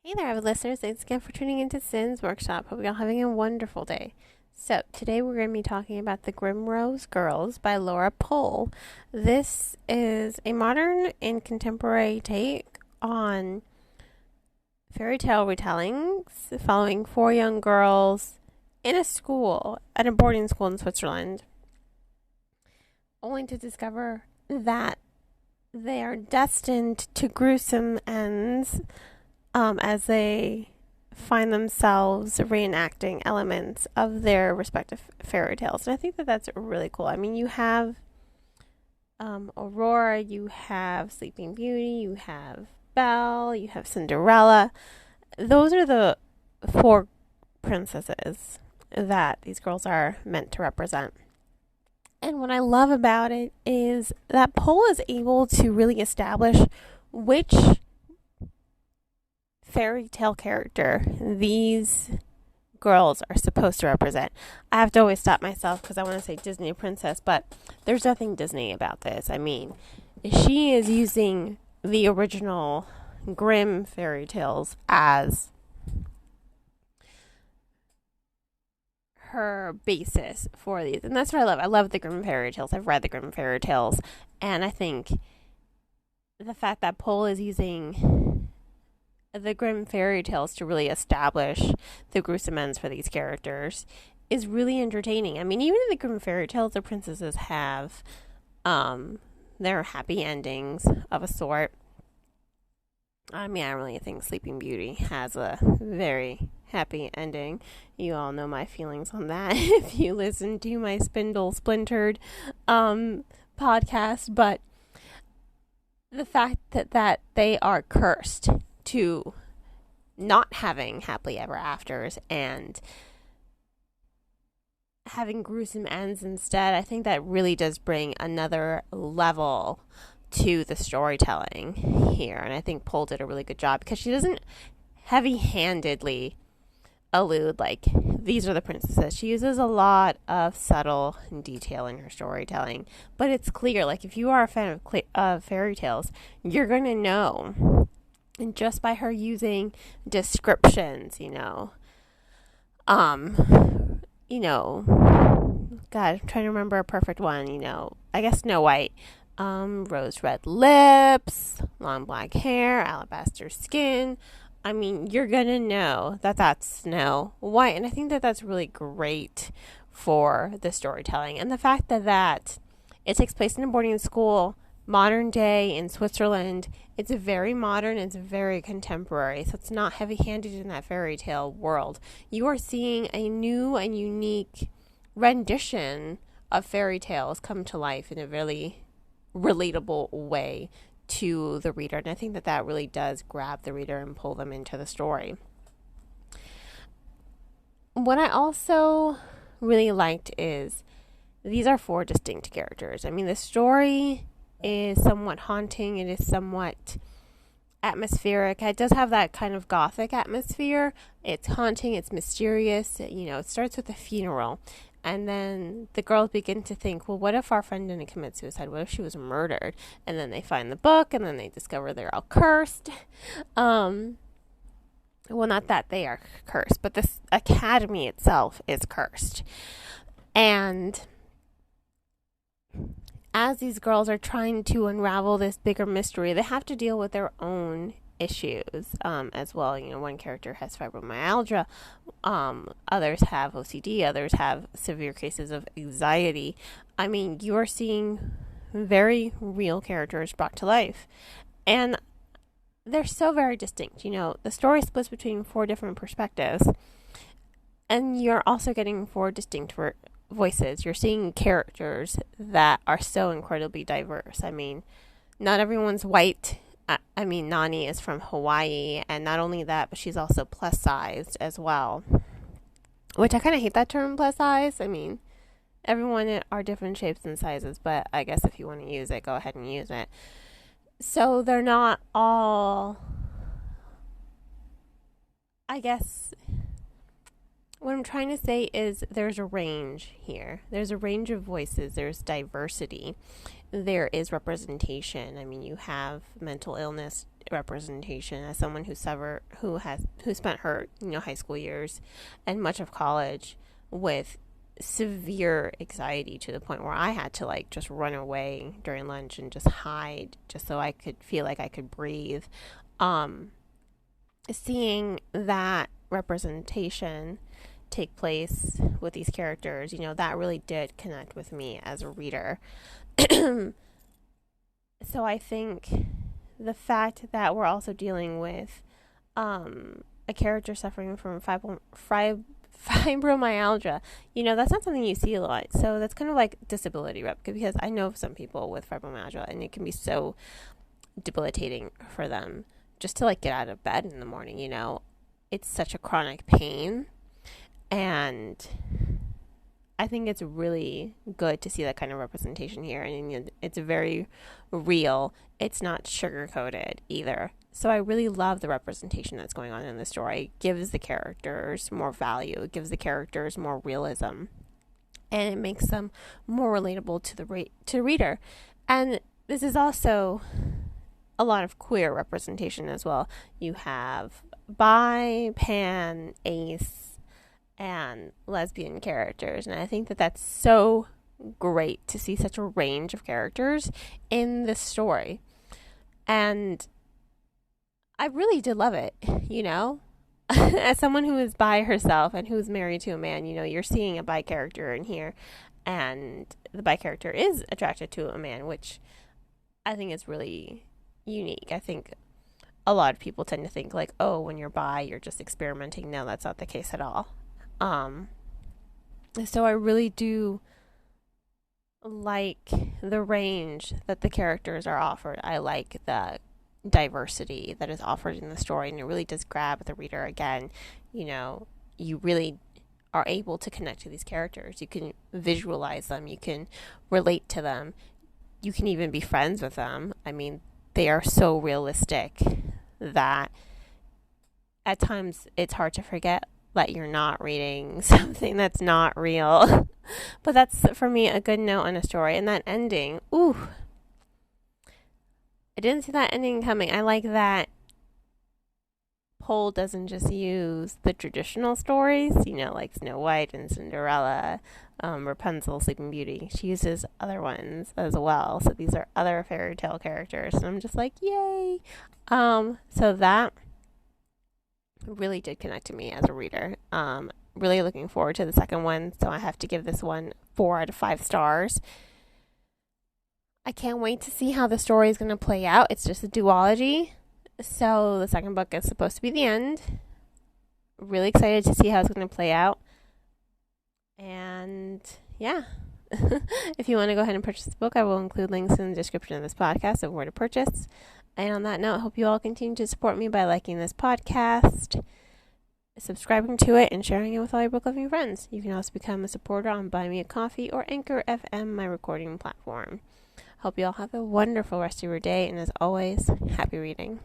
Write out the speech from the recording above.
Hey there, avid listeners. Thanks again for tuning into Sin's Workshop. Hope you're all having a wonderful day. So, today we're going to be talking about The Grimrose Girls by Laura Pohl. This is a modern and contemporary take on fairy tale retellings following four young girls in at a boarding school in Switzerland, only to discover that they are destined to gruesome ends as they find themselves reenacting elements of their respective fairy tales. And I think that that's really cool. I mean, you have Aurora, you have Sleeping Beauty, you have Belle, you have Cinderella. Those are the four princesses that these girls are meant to represent. And what I love about it is that Pohl is able to really establish which fairy tale character these girls are supposed to represent. I have to always stop myself because I want to say Disney princess, but there's nothing Disney about this. I mean, she is using the original Grimm fairy tales as her basis for these. And that's what I love. I love the Grimm fairy tales. I've read the Grimm fairy tales, and I think the fact that Pohl is using the Grimm fairy tales to really establish the gruesome ends for these characters is really entertaining. I mean, even in the Grimm fairy tales, the princesses have their happy endings of a sort. I mean, I really think Sleeping Beauty has a very happy ending. You all know my feelings on that if you listen to my Splintered podcast. But the fact that they are cursed to not having happily ever afters and having gruesome ends instead, I think that really does bring another level to the storytelling here. And I think Pohl did a really good job because she doesn't heavy-handedly allude like these are the princesses. She uses a lot of subtle detail in her storytelling, but it's clear. Like, if you are a fan of fairy tales, you're going to know. And just by her using descriptions, God, I'm trying to remember a perfect one, I guess Snow White, rose red lips, long black hair, alabaster skin. I mean, you're going to know that that's Snow White. And I think that that's really great for the storytelling. And the fact that it takes place in a boarding school, modern day in Switzerland, it's very modern, it's very contemporary, so it's not heavy-handed in that fairy tale world. You are seeing a new and unique rendition of fairy tales come to life in a really relatable way to the reader, and I think that really does grab the reader and pull them into the story. What I also really liked is these are four distinct characters. I mean, the story is somewhat haunting. It is somewhat atmospheric. It does have that kind of gothic atmosphere. It's haunting. It's mysterious. It starts with a funeral. And then the girls begin to think, well, what if our friend didn't commit suicide? What if she was murdered? And then they find the book, and then they discover they're all cursed. Well, not that they are cursed, but this academy itself is cursed. And as these girls are trying to unravel this bigger mystery, they have to deal with their own issues as well. One character has fibromyalgia, others have OCD, others have severe cases of anxiety. I mean, you are seeing very real characters brought to life, and they're so very distinct. The story splits between four different perspectives, and you're also getting four distinct voices. You're seeing characters that are so incredibly diverse. I mean, not everyone's white. I mean, Nani is from Hawaii, and not only that, but she's also plus sized as well, which I kind of hate that term, plus size. I mean, everyone are different shapes and sizes, but I guess if you want to use it, go ahead and use it. So they're not all, I guess what I'm trying to say is there's a range here. There's a range of voices. There's diversity. There is representation. I mean, you have mental illness representation as someone who spent her high school years and much of college with severe anxiety to the point where I had to like just run away during lunch and just hide just so I could feel like I could breathe. Seeing that representation take place with these characters, that really did connect with me as a reader. So I think the fact that we're also dealing with a character suffering from fibromyalgia, that's not something you see a lot. So that's kind of like disability rep, because I know some people with fibromyalgia and it can be so debilitating for them just to like get out of bed in the morning. It's such a chronic pain, and I think it's really good to see that kind of representation here, and it's very real. It's not sugar-coated either. So I really love the representation that's going on in the story. It gives the characters more value. It gives the characters more realism, and it makes them more relatable to the reader. And this is also a lot of queer representation as well. You have bi, pan, ace, and lesbian characters, and I think that that's so great to see such a range of characters in this story. And I really did love it, as someone who is bi herself and who's married to a man, you're seeing a bi character in here, and the bi character is attracted to a man, which I think is really unique. I think a lot of people tend to think like, oh, when you're bi, you're just experimenting. No, that's not the case at all. So I really do like the range that the characters are offered. I like the diversity that is offered in the story, and it really does grab the reader again. You really are able to connect to these characters. You can visualize them. You can relate to them. You can even be friends with them. I mean, they are so realistic that at times it's hard to forget that you're not reading something that's not real. But that's, for me, a good note on a story. And that ending, ooh, I didn't see that ending coming. I like that Pohl doesn't just use the traditional stories, like Snow White and Cinderella, Rapunzel, Sleeping Beauty. She uses other ones as well. So these are other fairy tale characters. And I'm just like, yay. So that really did connect to me as a reader. Really looking forward to the second one. So I have to give this one 4 out of 5 stars. I can't wait to see how the story is going to play out. It's just a duology. So the second book is supposed to be the end. Really excited to see how it's going to play out. And yeah, if you want to go ahead and purchase the book, I will include links in the description of this podcast of where to purchase. And on that note, I hope you all continue to support me by liking this podcast, subscribing to it, and sharing it with all your book loving friends. You can also become a supporter on Buy Me a Coffee or Anchor FM, my recording platform. Hope you all have a wonderful rest of your day, and as always, happy reading.